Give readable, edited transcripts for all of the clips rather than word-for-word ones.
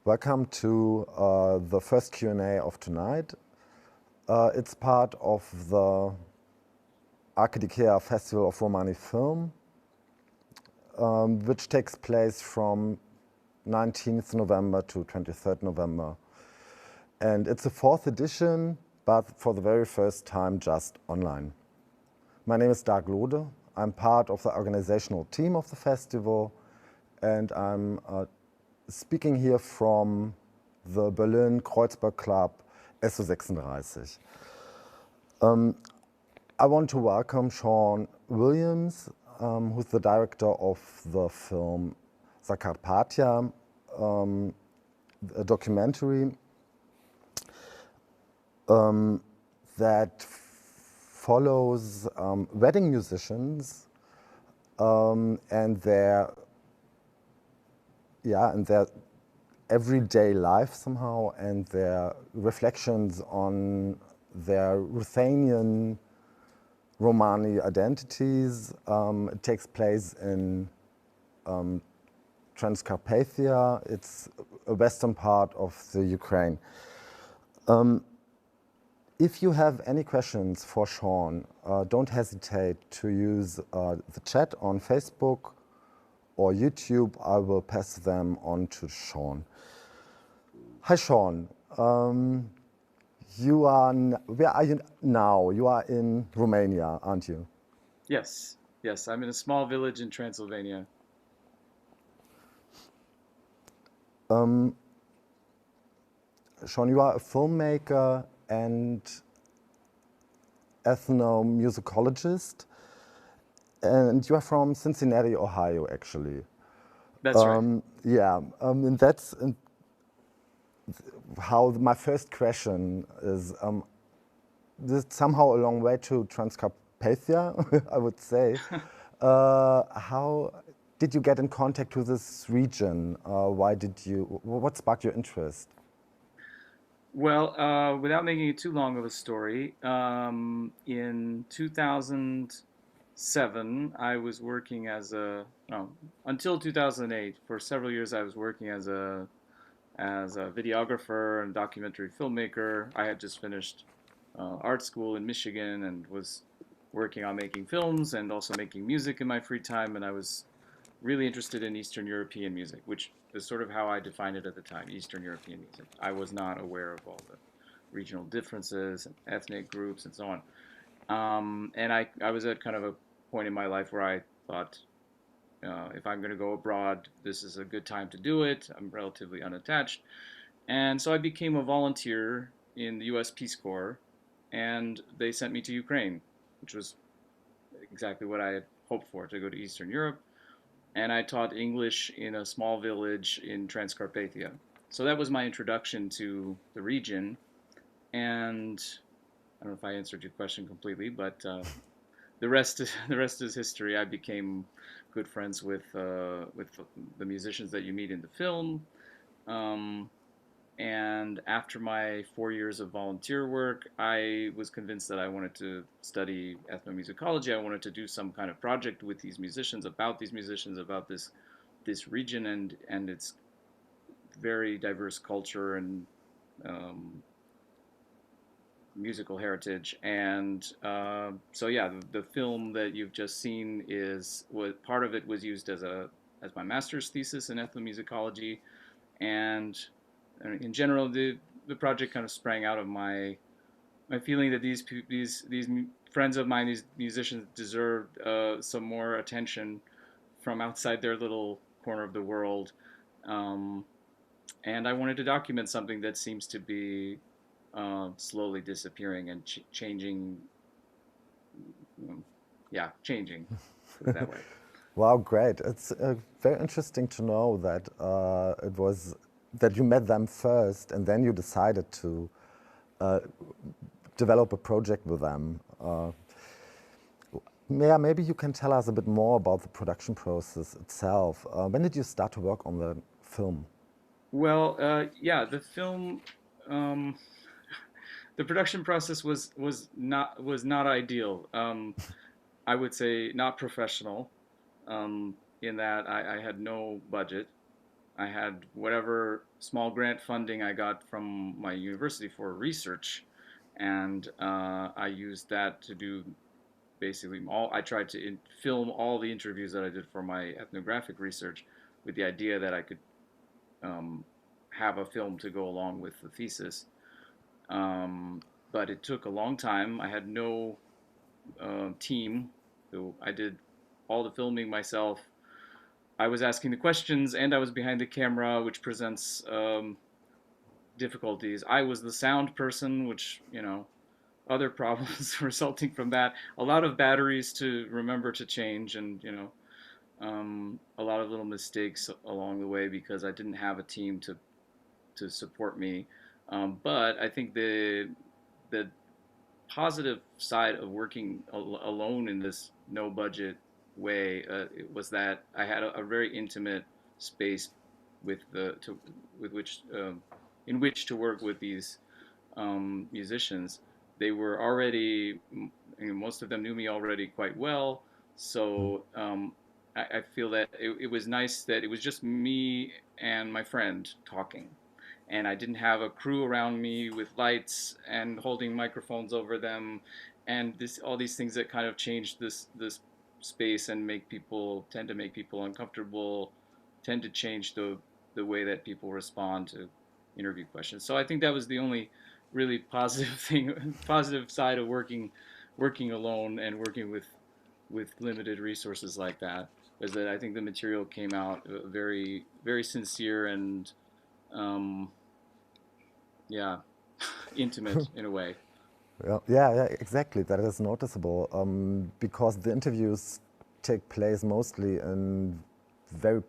Welcome to the first Q&A of tonight. It's part of the Ake Dikhea Festival of Romani Film, which takes place from 19th November to 23rd November. And it's the fourth edition, but for the very first time just online. My name is Dag Lode. I'm part of the organizational team of the festival, and I'm speaking here from the Berlin Kreuzberg Club SO36. I want to welcome Shaun Williams, who's the director of the film Zakarpattia, a documentary that follows wedding musicians and their everyday life somehow, and their reflections on their Ruthenian-Romani identities. It takes place in Transcarpathia. It's a western part of the Ukraine. If you have any questions for Shaun, don't hesitate to use the chat on Facebook or YouTube. I will pass them on to Shaun. Hi, Shaun. Where are you now? You are in Romania, aren't you? Yes, I'm in a small village in Transylvania. Shaun, you are a filmmaker and ethnomusicologist, and you are from Cincinnati, Ohio, actually. That's right. And that's how my first question is. This is somehow a long way to Transcarpathia, I would say. How did you get in contact with this region? What sparked your interest? Well, without making it too long of a story, in 2007, I was working no, until 2008, for several years, I was working as a videographer and documentary filmmaker. I had just finished art school in Michigan and was working on making films and also making music in my free time. And I was really interested in Eastern European music, which is sort of how I defined it at the time, Eastern European music. I was not aware of all the regional differences and ethnic groups and so on. And I was at kind of a point in my life where I thought, if I'm going to go abroad, this is a good time to do it. I'm relatively unattached. And so I became a volunteer in the US Peace Corps, and they sent me to Ukraine, which was exactly what I had hoped for, to go to Eastern Europe. And I taught English in a small village in Transcarpathia. So that was my introduction to the region. And I don't know if I answered your question completely, but the rest is history. I became good friends with the musicians that you meet in the film. Um, and after my 4 years of volunteer work, I was convinced that I wanted to study ethnomusicology. I wanted to do some kind of project with these musicians, about this region and its very diverse culture and um, musical heritage. And so yeah, the film that you've just seen was part of it was used as my master's thesis in ethnomusicology, and in general, the project kind of sprang out of my feeling that these friends of mine, these musicians, deserved some more attention from outside their little corner of the world, um, and I wanted to document something that seems to be slowly disappearing and changing. Yeah, changing. Put it that way. Wow, great! It's very interesting to know that that you met them first, and then you decided to develop a project with them. Maybe you can tell us a bit more about the production process itself. When did you start to work on the film? Well, yeah, the film, um, the production process was not ideal. I would say not professional, in that I had no budget. I had whatever small grant funding I got from my university for research, and I used that to do basically all. I tried to film all the interviews that I did for my ethnographic research, with the idea that I could um, have a film to go along with the thesis. But it took a long time. I had no team, so I did all the filming myself. I was asking the questions and I was behind the camera, which presents difficulties. I was the sound person, which, other problems resulting from that. A lot of batteries to remember to change, and, a lot of little mistakes along the way because I didn't have a team to support me. But I think the positive side of working alone in this no budget way was that I had a very intimate space with with which in which to work with these musicians. They were already, most of them knew me already quite well, so I feel that it was nice that it was just me and my friend talking, and I didn't have a crew around me with lights and holding microphones over them, and all these things that kind of change this space and tend to make people uncomfortable, tend to change the way that people respond to interview questions. So I think that was the only really positive thing, positive side of working alone and working with limited resources like that, is that I think the material came out very very sincere and um, yeah, intimate in a way. Yeah, exactly. That is noticeable because the interviews take place mostly in very,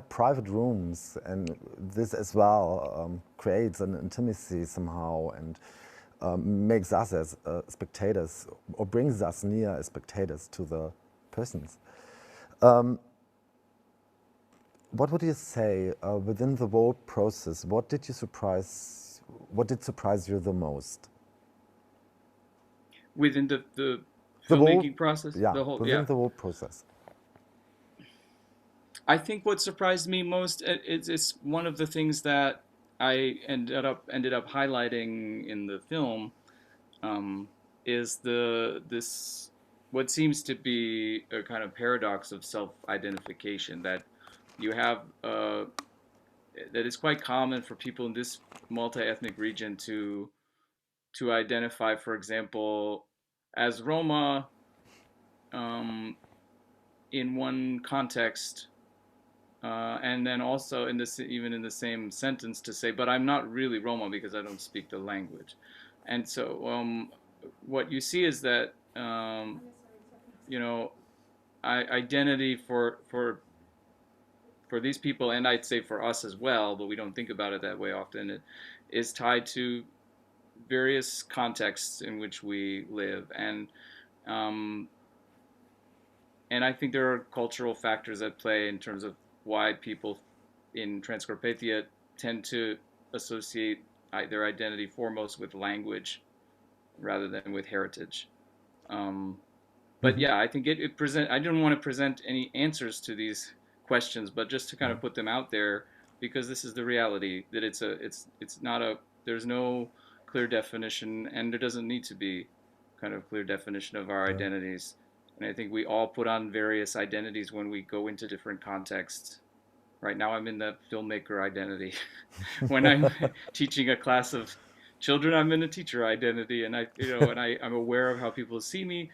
private rooms, and this as well creates an intimacy somehow and makes us as spectators, or brings us near as spectators to the persons. What would you say within the whole process? What did surprise you the most? Within the The whole, filmmaking process, yeah, the whole, within yeah. the whole process. I think what surprised me most, it's one of the things that I ended up highlighting in the film, um, is this what seems to be a kind of paradox of self-identification, that you have that it's quite common for people in this multi-ethnic region to identify, for example, as Roma, um, in one context, and then also in this, even in the same sentence, to say, "But I'm not really Roma because I don't speak the language." And so, what you see is that you know, identity for these people, and I'd say for us as well, but we don't think about it that way often. It is tied to various contexts in which we live, um, and I think there are cultural factors at play in terms of why people in Transcarpathia tend to associate their identity foremost with language rather than with heritage. Um, but yeah, I think it present. I didn't want to present any answers to these questions, but just to kind of put them out there, because this is the reality, that it's not a there's no clear definition, and there doesn't need to be kind of clear definition of our Yeah. identities. And I think we all put on various identities when we go into different contexts. Right now, I'm in the filmmaker identity. When I'm teaching a class of children, I'm in a teacher identity, and I'm aware of how people see me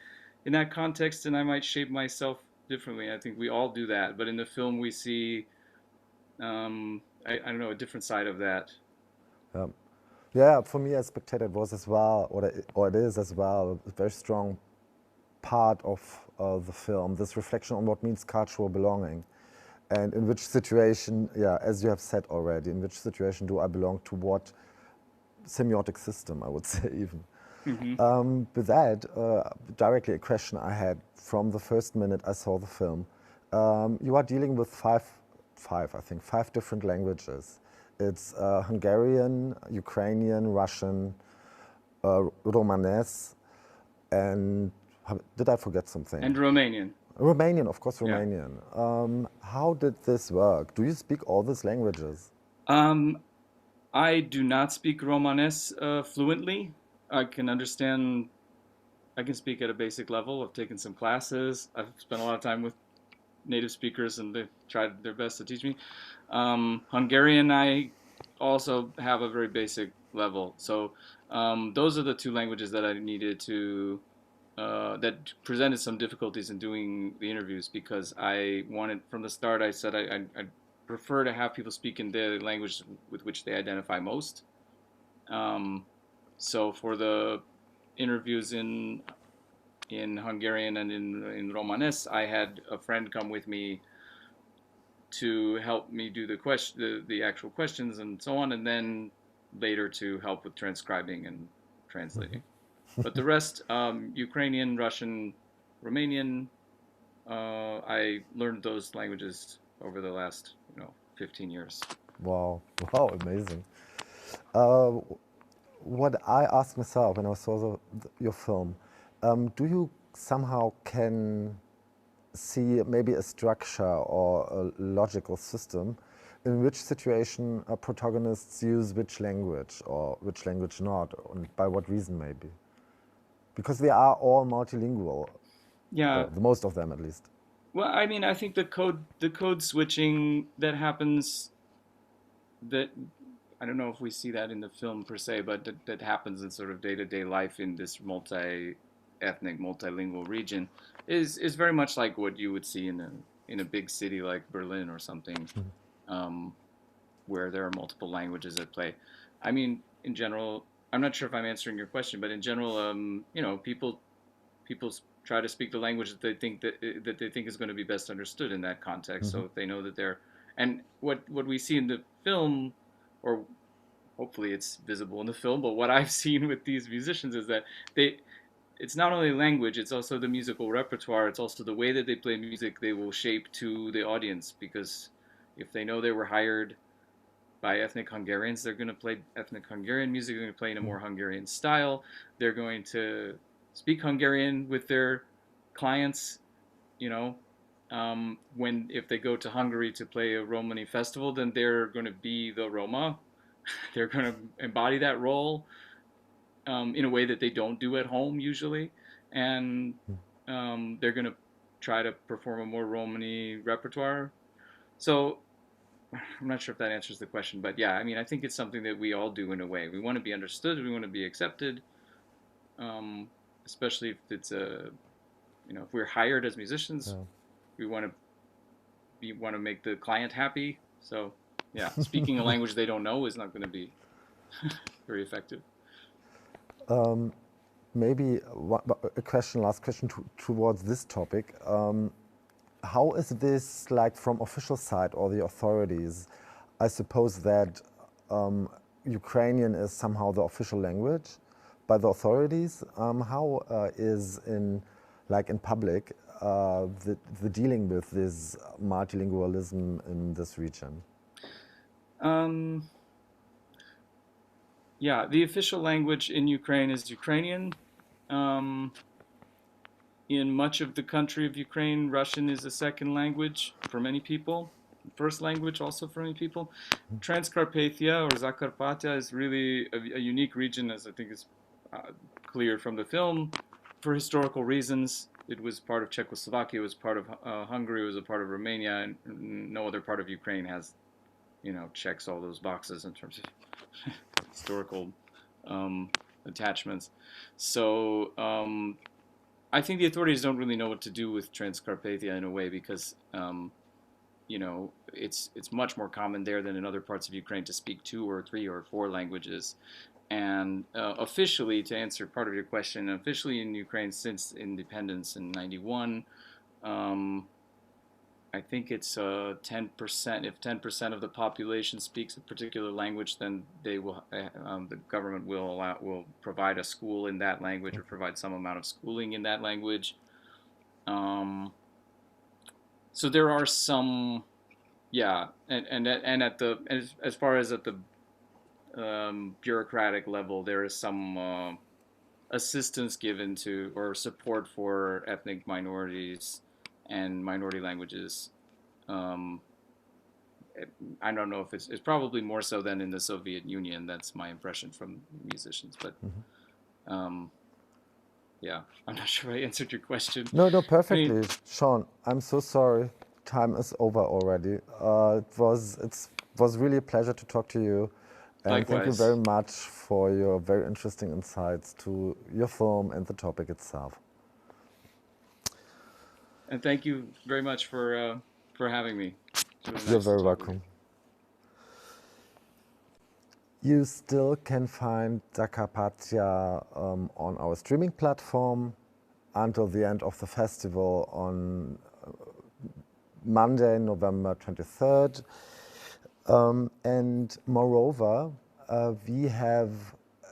in that context, and I might shape myself differently. I think we all do that, but in the film, we see, I don't know, a different side of that. Yeah. Yeah, for me as spectator, it was as well, or it is as well, a very strong part of the film, this reflection on what means cultural belonging. And in which situation, yeah, as you have said already, in which situation do I belong to what semiotic system, I would say even. Hmm. With that, directly a question I had from the first minute I saw the film. You are dealing with five different languages. It's Hungarian, Ukrainian, Russian, Romanes, and did I forget something? And Romanian. Romanian, of course, Yeah. Romanian. How did this work? Do you speak all these languages? Um, I do not speak Romanes fluently. I can understand, I can speak at a basic level. I've taken some classes. I've spent a lot of time with native speakers and they've tried their best to teach me. Hungarian, I also have a very basic level. So those are the two languages that I needed to, that presented some difficulties in doing the interviews because I wanted, from the start, I said I prefer to have people speak in the language with which they identify most. Um, so for the interviews in Hungarian and in Romanes, I had a friend come with me to help me do the actual questions and so on, and then later to help with transcribing and translating. But the rest, Ukrainian, Russian, Romanian, I learned those languages over the last 15 years. Wow, wow, amazing. Uh, what I asked myself when I saw your film, do you somehow can see maybe a structure or a logical system in which situation protagonists use which language or which language not, and by what reason maybe? Because they are all multilingual, Yeah. or the most of them at least. Well, I mean, I think the code switching that happens, that I don't know if we see that in the film per se, but that happens in sort of day-to-day life in this multi-ethnic, multilingual region is very much like what you would see in a big city like Berlin or something, um, where there are multiple languages at play. I mean, in general, I'm not sure if I'm answering your question, but in general, people try to speak the language that they think is going to be best understood in that context. So if they know that they're, and what we see in the film, or hopefully it's visible in the film, but what I've seen with these musicians is that they it's not only language, it's also the musical repertoire, it's also the way that they play music they will shape to the audience, because if they know they were hired by ethnic Hungarians, they're going to play ethnic Hungarian music, they're going to play in a more Hungarian style, they're going to speak Hungarian with their clients, you know. When if they go to Hungary to play a Romani festival, then they're going to be the Roma. They're going to embody that role in a way that they don't do at home usually, and they're going to try to perform a more Romani repertoire. So I'm not sure if that answers the question, but yeah, I mean, I think it's something that we all do in a way. We want to be understood, we want to be accepted, um, especially if it's if we're hired as musicians, Yeah. we want to make the client happy. So yeah, speaking a language they don't know is not going to be very effective. Maybe a question, last question towards this topic. How is this like from official side or the authorities? I suppose that Ukrainian is somehow the official language by the authorities. How is in public the dealing with this multilingualism in this region? Um, yeah, the official language in Ukraine is Ukrainian. Um, in much of the country of Ukraine, Russian is a second language for many people, first language also for many people. Transcarpathia or Zakarpattia is really a unique region, as I think is clear from the film, for historical reasons. It was part of Czechoslovakia, it was part of Hungary, it was a part of Romania, and no other part of Ukraine has, checks all those boxes in terms of historical um, attachments. So I think the authorities don't really know what to do with Transcarpathia in a way because it's much more common there than in other parts of Ukraine to speak two or three or four languages. And officially, to answer part of your question, officially in Ukraine since independence in '91, um, I think it's 10%. If 10% of the population speaks a particular language, then the government will provide a school in that language or provide some amount of schooling in that language. Um, so there are some, yeah, and as far as at the bureaucratic level, there is some assistance given to or support for ethnic minorities and minority languages. I don't know if it's probably more so than in the Soviet Union. That's my impression from musicians. But yeah, I'm not sure I answered your question. No, no, I mean, perfectly. Shaun, I'm so sorry. Time is over already. It was really a pleasure to talk to you. And thank you very likewise. much for your very interesting insights to your film and the topic itself. And thank you very much for having me. It's really You're nice to very talk with you. welcome. You still can find Zakarpattia on our streaming platform until the end of the festival on Monday, November 23rd. And moreover, we have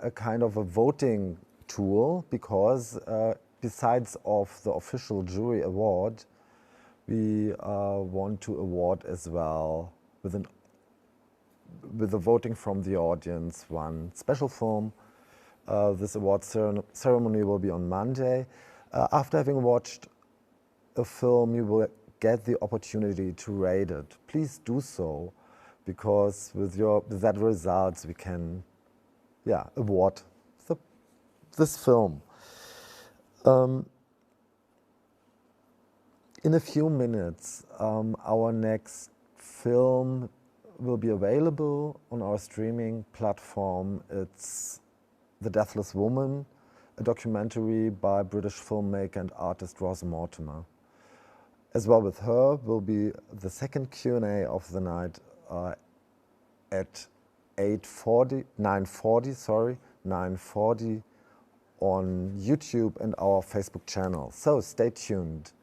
a kind of a voting tool because besides of the official jury award, we want to award as well with the voting from the audience one special film. This award ceremony will be on Monday. After having watched a film, you will get the opportunity to rate it. Please do so, because with that results we can, award this film. In a few minutes, our next film will be available on our streaming platform. It's The Deathless Woman, a documentary by British filmmaker and artist Ross Mortimer. As well with her will be the second Q&A of the night at 9:40 on YouTube and our Facebook channel. So stay tuned.